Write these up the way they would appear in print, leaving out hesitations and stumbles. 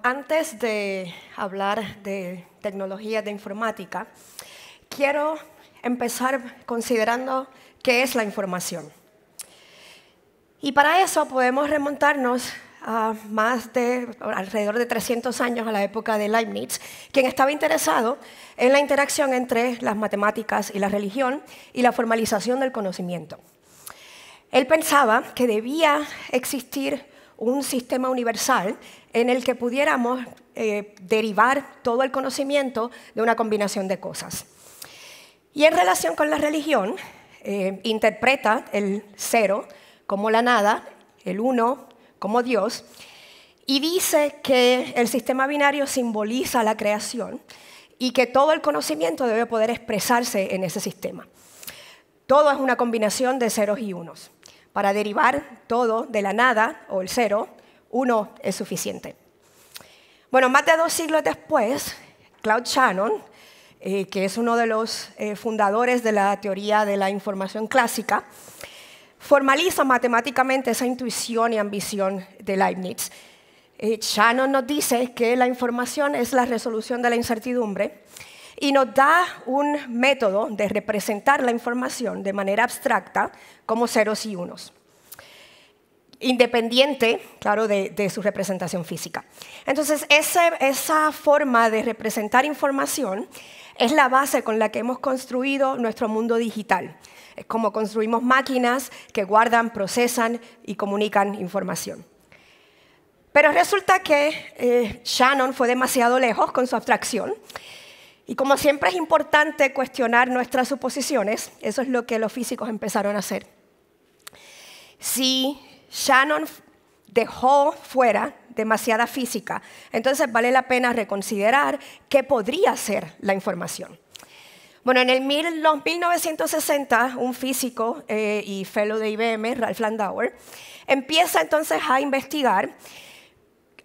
Antes de hablar de tecnología de informática, quiero empezar considerando qué es la información. Y para eso podemos remontarnos a alrededor de 300 años a la época de Leibniz, quien estaba interesado en la interacción entre las matemáticas y la religión y la formalización del conocimiento. Él pensaba que debía existir un sistema universal en el que pudiéramos derivar todo el conocimiento de una combinación de cosas. Y en relación con la religión, interpreta el cero como la nada, el uno como Dios, y dice que el sistema binario simboliza la creación y que todo el conocimiento debe poder expresarse en ese sistema. Todo es una combinación de ceros y unos. Para derivar todo de la nada o el cero, uno es suficiente. Bueno, más de 2 siglos después, Claude Shannon, que es uno de los fundadores de la teoría de la información clásica, formaliza matemáticamente esa intuición y ambición de Leibniz. Shannon nos dice que la información es la resolución de la incertidumbre y nos da un método de representar la información de manera abstracta como ceros y unos, independiente, claro, de su representación física. Entonces, esa forma de representar información es la base con la que hemos construido nuestro mundo digital. Es como construimos máquinas que guardan, procesan y comunican información. Pero resulta que Shannon fue demasiado lejos con su abstracción. Y como siempre es importante cuestionar nuestras suposiciones, eso es lo que los físicos empezaron a hacer. Si Shannon dejó fuera demasiada física, entonces vale la pena reconsiderar qué podría ser la información. Bueno, en el 1960, un físico y fellow de IBM, Ralph Landauer, empieza entonces a investigar.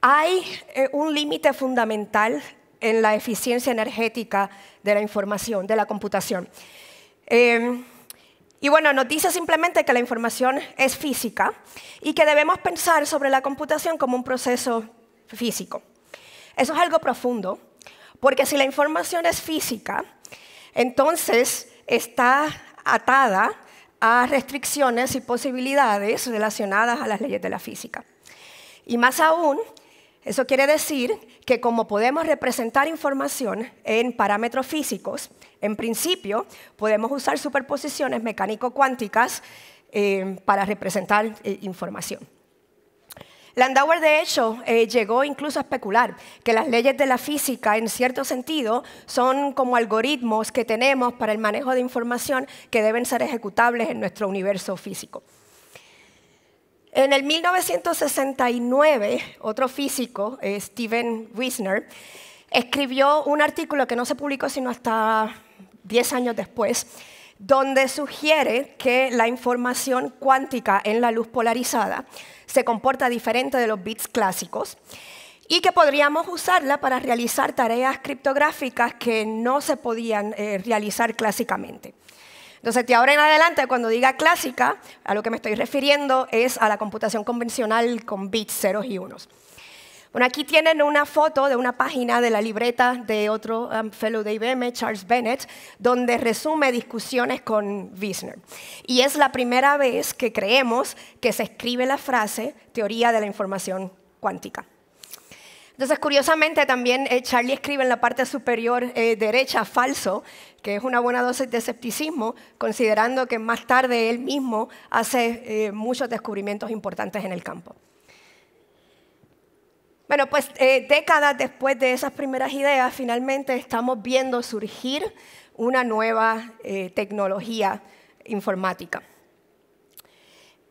Hay un límite fundamental en la eficiencia energética de la información, de la computación. Y bueno, nos dice simplemente que la información es física y que debemos pensar sobre la computación como un proceso físico. Eso es algo profundo, porque si la información es física, entonces está atada a restricciones y posibilidades relacionadas a las leyes de la física. Y más aún, eso quiere decir que como podemos representar información en parámetros físicos, en principio podemos usar superposiciones mecánico-cuánticas para representar información. Landauer, de hecho, llegó incluso a especular que las leyes de la física, en cierto sentido, son como algoritmos que tenemos para el manejo de información que deben ser ejecutables en nuestro universo físico. En el 1969, otro físico, Steven Wiesner, escribió un artículo que no se publicó sino hasta 10 años después, donde sugiere que la información cuántica en la luz polarizada se comporta diferente de los bits clásicos y que podríamos usarla para realizar tareas criptográficas que no se podían realizar clásicamente. Entonces, de ahora en adelante, cuando diga clásica, a lo que me estoy refiriendo es a la computación convencional con bits, ceros y unos. Bueno, aquí tienen una foto de una página de la libreta de otro fellow de IBM, Charles Bennett, donde resume discusiones con Wiesner. Y es la primera vez que creemos que se escribe la frase teoría de la información cuántica. Entonces, curiosamente, también Charlie escribe en la parte superior derecha falso, que es una buena dosis de escepticismo, considerando que más tarde él mismo hace muchos descubrimientos importantes en el campo. Bueno, pues décadas después de esas primeras ideas, finalmente estamos viendo surgir una nueva tecnología informática.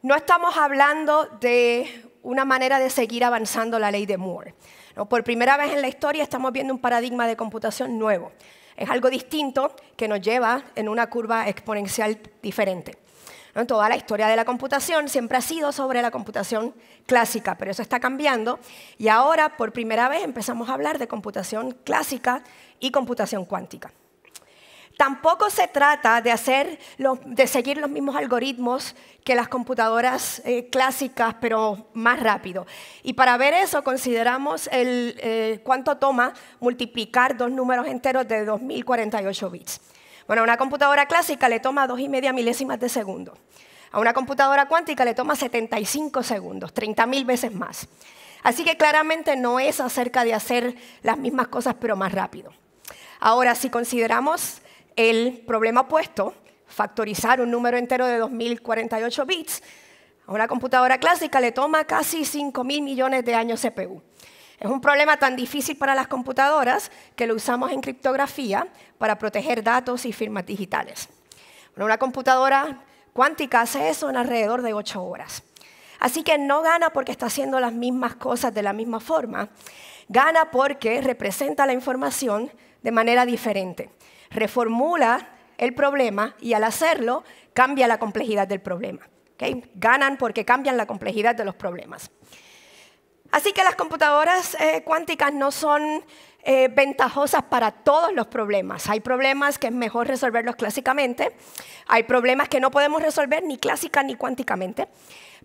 No estamos hablando de una manera de seguir avanzando la ley de Moore. ¿No? Por primera vez en la historia estamos viendo un paradigma de computación nuevo. Es algo distinto que nos lleva en una curva exponencial diferente. ¿No? Toda la historia de la computación siempre ha sido sobre la computación clásica, pero eso está cambiando y ahora por primera vez empezamos a hablar de computación clásica y computación cuántica. Tampoco se trata de seguir los mismos algoritmos que las computadoras clásicas, pero más rápido. Y para ver eso, consideramos cuánto toma multiplicar dos números enteros de 2048 bits. Bueno, a una computadora clásica le toma 2,5 milésimas de segundo. A una computadora cuántica le toma 75 segundos, 30.000 veces más. Así que claramente no es acerca de hacer las mismas cosas, pero más rápido. Ahora, si consideramos el problema opuesto, factorizar un número entero de 2048 bits, a una computadora clásica le toma casi 5.000 millones de años CPU. Es un problema tan difícil para las computadoras que lo usamos en criptografía para proteger datos y firmas digitales. Bueno, una computadora cuántica hace eso en alrededor de 8 horas. Así que no gana porque está haciendo las mismas cosas de la misma forma, gana porque representa la información de manera diferente. Reformula el problema y al hacerlo cambia la complejidad del problema. ¿Okay? Ganan porque cambian la complejidad de los problemas. Así que las computadoras cuánticas no son ventajosas para todos los problemas. Hay problemas que es mejor resolverlos clásicamente, hay problemas que no podemos resolver ni clásica ni cuánticamente,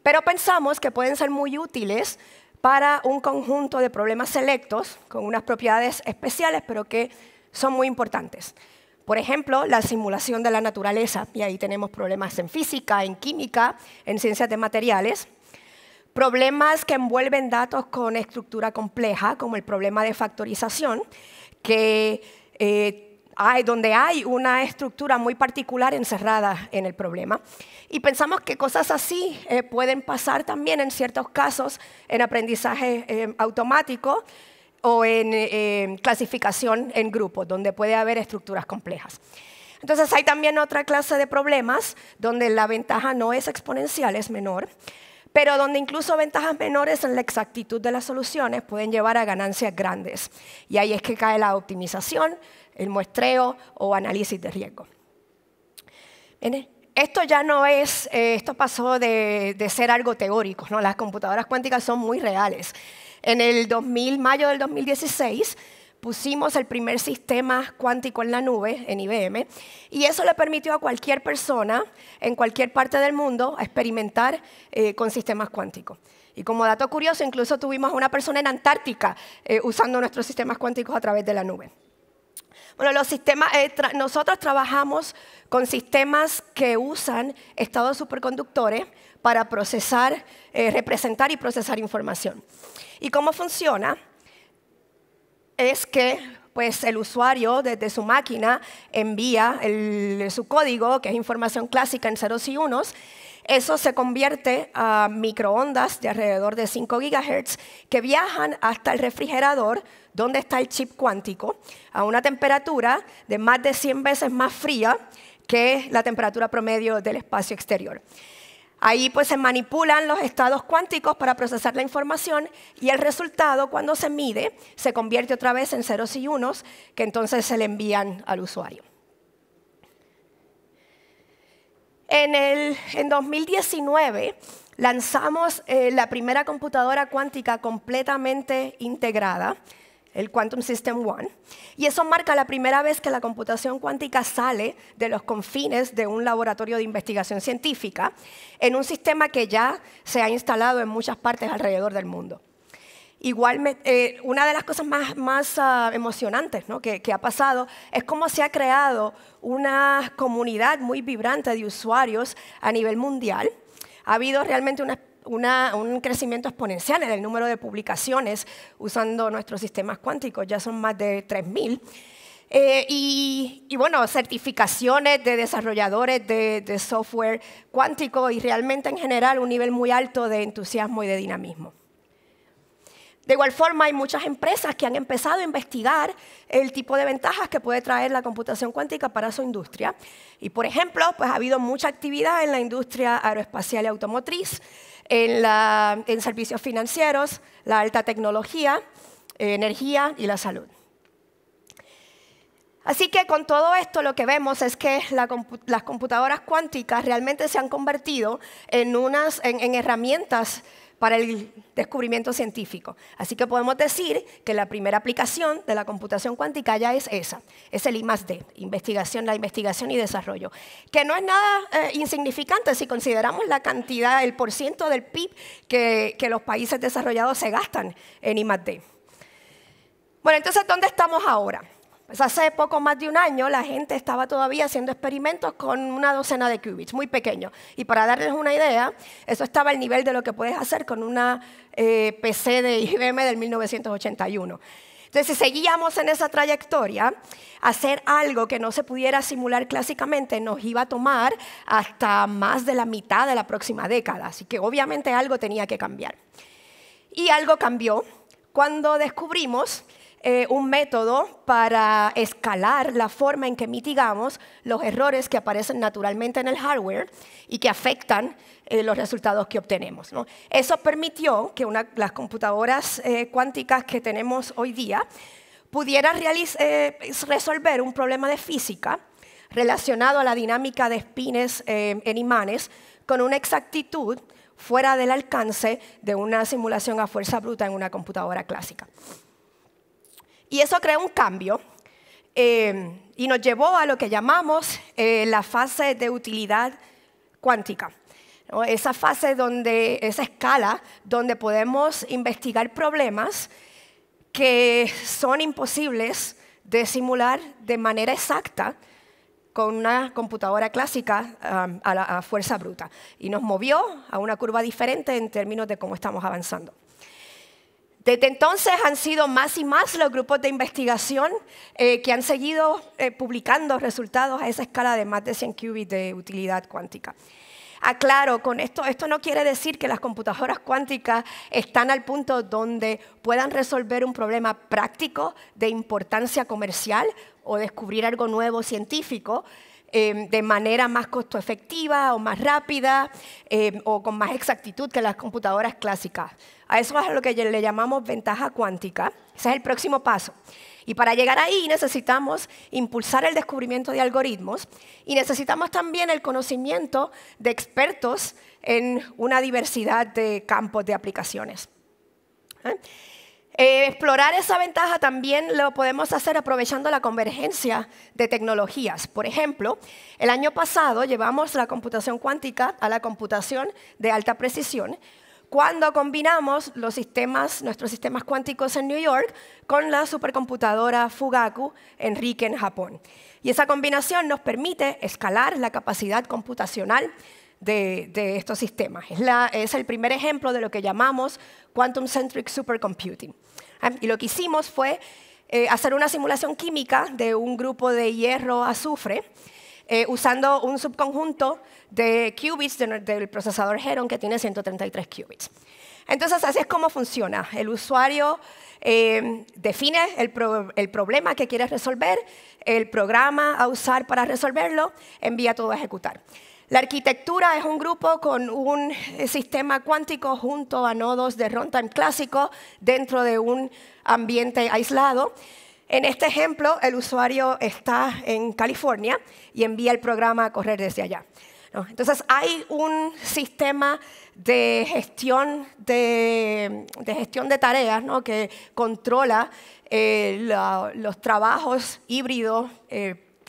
pero pensamos que pueden ser muy útiles para un conjunto de problemas selectos con unas propiedades especiales, pero que son muy importantes. Por ejemplo, la simulación de la naturaleza, y ahí tenemos problemas en física, en química, en ciencias de materiales. Problemas que envuelven datos con estructura compleja, como el problema de factorización, donde hay una estructura muy particular encerrada en el problema. Y pensamos que cosas así pueden pasar también en ciertos casos en aprendizaje automático, o en clasificación en grupos, donde puede haber estructuras complejas. Entonces hay también otra clase de problemas donde la ventaja no es exponencial, es menor, pero donde incluso ventajas menores en la exactitud de las soluciones pueden llevar a ganancias grandes. Y ahí es que cae la optimización, el muestreo o análisis de riesgo. Bien, esto ya no es, esto pasó de ser algo teórico, ¿no? Las computadoras cuánticas son muy reales. En el mayo del 2016 pusimos el primer sistema cuántico en la nube, en IBM, y eso le permitió a cualquier persona en cualquier parte del mundo experimentar con sistemas cuánticos. Y como dato curioso, incluso tuvimos a una persona en Antártica usando nuestros sistemas cuánticos a través de la nube. Bueno, nosotros trabajamos con sistemas que usan estados superconductores para representar y procesar información. ¿Y cómo funciona? Es que pues, el usuario desde su máquina envía su código, que es información clásica en ceros y unos. Eso se convierte a microondas de alrededor de 5 GHz que viajan hasta el refrigerador, donde está el chip cuántico, a una temperatura de más de 100 veces más fría que la temperatura promedio del espacio exterior. Ahí pues se manipulan los estados cuánticos para procesar la información y el resultado, cuando se mide, se convierte otra vez en ceros y unos, que entonces se le envían al usuario. En 2019 lanzamos la primera computadora cuántica completamente integrada, el Quantum System One, y eso marca la primera vez que la computación cuántica sale de los confines de un laboratorio de investigación científica en un sistema que ya se ha instalado en muchas partes alrededor del mundo. Igual, una de las cosas más emocionantes, ¿no? que ha pasado es cómo se ha creado una comunidad muy vibrante de usuarios a nivel mundial. Ha habido realmente un crecimiento exponencial en el número de publicaciones usando nuestros sistemas cuánticos, ya son más de 3.000. Y bueno, certificaciones de desarrolladores de software cuántico y realmente en general un nivel muy alto de entusiasmo y de dinamismo. De igual forma, hay muchas empresas que han empezado a investigar el tipo de ventajas que puede traer la computación cuántica para su industria. Y, por ejemplo, pues, ha habido mucha actividad en la industria aeroespacial y automotriz, en servicios financieros, la alta tecnología, energía y la salud. Así que con todo esto lo que vemos es que las computadoras cuánticas realmente se han convertido en herramientas para el descubrimiento científico. Así que podemos decir que la primera aplicación de la computación cuántica ya es esa, es el I+D, la investigación y desarrollo, que no es nada insignificante si consideramos la cantidad, el % del PIB que los países desarrollados se gastan en I+D. Bueno, entonces, ¿dónde estamos ahora? Pues hace poco más de un año la gente estaba todavía haciendo experimentos con una docena de qubits, muy pequeños. Y para darles una idea, eso estaba al nivel de lo que puedes hacer con una PC de IBM del 1981. Entonces, si seguíamos en esa trayectoria, hacer algo que no se pudiera simular clásicamente nos iba a tomar hasta más de la mitad de la próxima década. Así que obviamente algo tenía que cambiar. Y algo cambió cuando descubrimos un método para escalar la forma en que mitigamos los errores que aparecen naturalmente en el hardware y que afectan los resultados que obtenemos, ¿no? Eso permitió que las computadoras cuánticas que tenemos hoy día pudieran resolver un problema de física relacionado a la dinámica de espines en imanes con una exactitud fuera del alcance de una simulación a fuerza bruta en una computadora clásica. Y eso creó un cambio y nos llevó a lo que llamamos la fase de utilidad cuántica, ¿no? Esa fase esa escala donde podemos investigar problemas que son imposibles de simular de manera exacta con una computadora clásica a fuerza bruta. Y nos movió a una curva diferente en términos de cómo estamos avanzando. Desde entonces han sido más y más los grupos de investigación que han seguido publicando resultados a esa escala de más de 100 qubits de utilidad cuántica. Aclaro, con esto no quiere decir que las computadoras cuánticas están al punto donde puedan resolver un problema práctico de importancia comercial o descubrir algo nuevo científico de manera más costo efectiva o más rápida o con más exactitud que las computadoras clásicas. A eso es a lo que le llamamos ventaja cuántica. Ese es el próximo paso. Y para llegar ahí necesitamos impulsar el descubrimiento de algoritmos y necesitamos también el conocimiento de expertos en una diversidad de campos de aplicaciones. Explorar esa ventaja también lo podemos hacer aprovechando la convergencia de tecnologías. Por ejemplo, el año pasado llevamos la computación cuántica a la computación de alta precisión cuando combinamos nuestros sistemas cuánticos en New York con la supercomputadora Fugaku en Riken, en Japón. Y esa combinación nos permite escalar la capacidad computacional de estos sistemas. Es el primer ejemplo de lo que llamamos Quantum-Centric Supercomputing. Y lo que hicimos fue hacer una simulación química de un grupo de hierro-azufre usando un subconjunto de qubits del procesador Heron que tiene 133 qubits. Entonces, así es como funciona. El usuario define el problema que quiere resolver, el programa a usar para resolverlo, envía todo a ejecutar. La arquitectura es un grupo con un sistema cuántico junto a nodos de runtime clásico dentro de un ambiente aislado. En este ejemplo, el usuario está en California y envía el programa a correr desde allá, ¿no? Entonces, hay un sistema de gestión de tareas, ¿no?, que controla los trabajos híbridos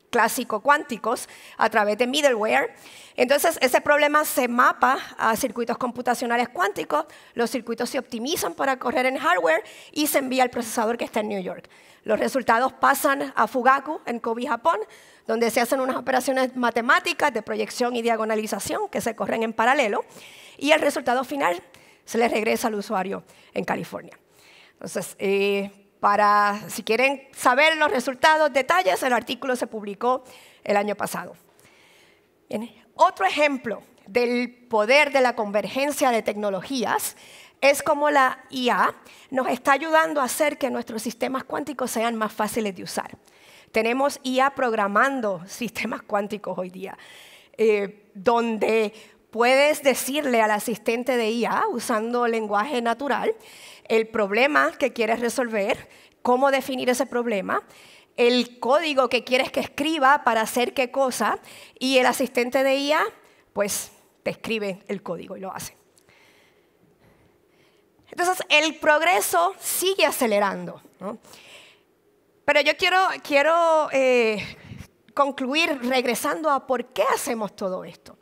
clásico cuánticos a través de middleware. Entonces, ese problema se mapa a circuitos computacionales cuánticos, los circuitos se optimizan para correr en hardware y se envía al procesador que está en New York. Los resultados pasan a Fugaku en Kobe, Japón, donde se hacen unas operaciones matemáticas de proyección y diagonalización que se corren en paralelo, y el resultado final se le regresa al usuario en California. Entonces, si quieren saber los resultados, detalles, el artículo se publicó el año pasado. Bien. Otro ejemplo del poder de la convergencia de tecnologías es cómo la IA nos está ayudando a hacer que nuestros sistemas cuánticos sean más fáciles de usar. Tenemos IA programando sistemas cuánticos hoy día, donde puedes decirle al asistente de IA, usando lenguaje natural, el problema que quieres resolver, cómo definir ese problema, el código que quieres que escriba para hacer qué cosa, y el asistente de IA, pues, te escribe el código y lo hace. Entonces, el progreso sigue acelerando, ¿no? Pero yo quiero concluir regresando a por qué hacemos todo esto.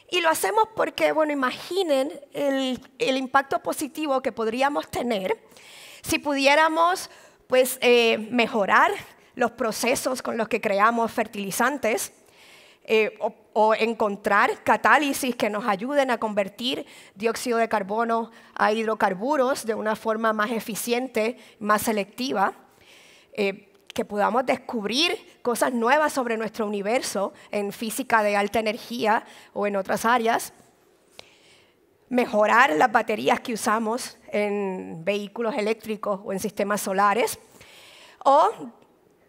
Y lo hacemos porque, bueno, imaginen el impacto positivo que podríamos tener si pudiéramos, pues, mejorar los procesos con los que creamos fertilizantes, o encontrar catálisis que nos ayuden a convertir dióxido de carbono a hidrocarburos de una forma más eficiente, más selectiva, que podamos descubrir cosas nuevas sobre nuestro universo en física de alta energía o en otras áreas, mejorar las baterías que usamos en vehículos eléctricos o en sistemas solares, o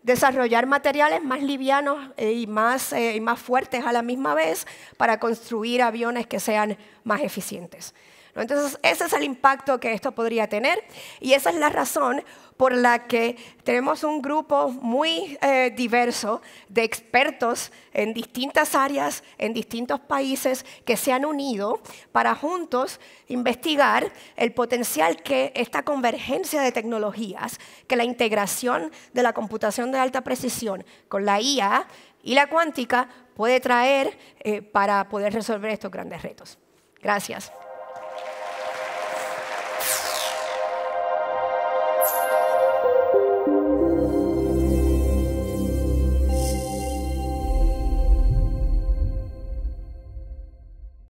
desarrollar materiales más livianos y más fuertes a la misma vez para construir aviones que sean más eficientes. Entonces, ese es el impacto que esto podría tener y esa es la razón por la que tenemos un grupo muy diverso de expertos en distintas áreas, en distintos países, que se han unido para juntos investigar el potencial que esta convergencia de tecnologías, que la integración de la computación de alta precisión con la IA y la cuántica puede traer para poder resolver estos grandes retos. Gracias.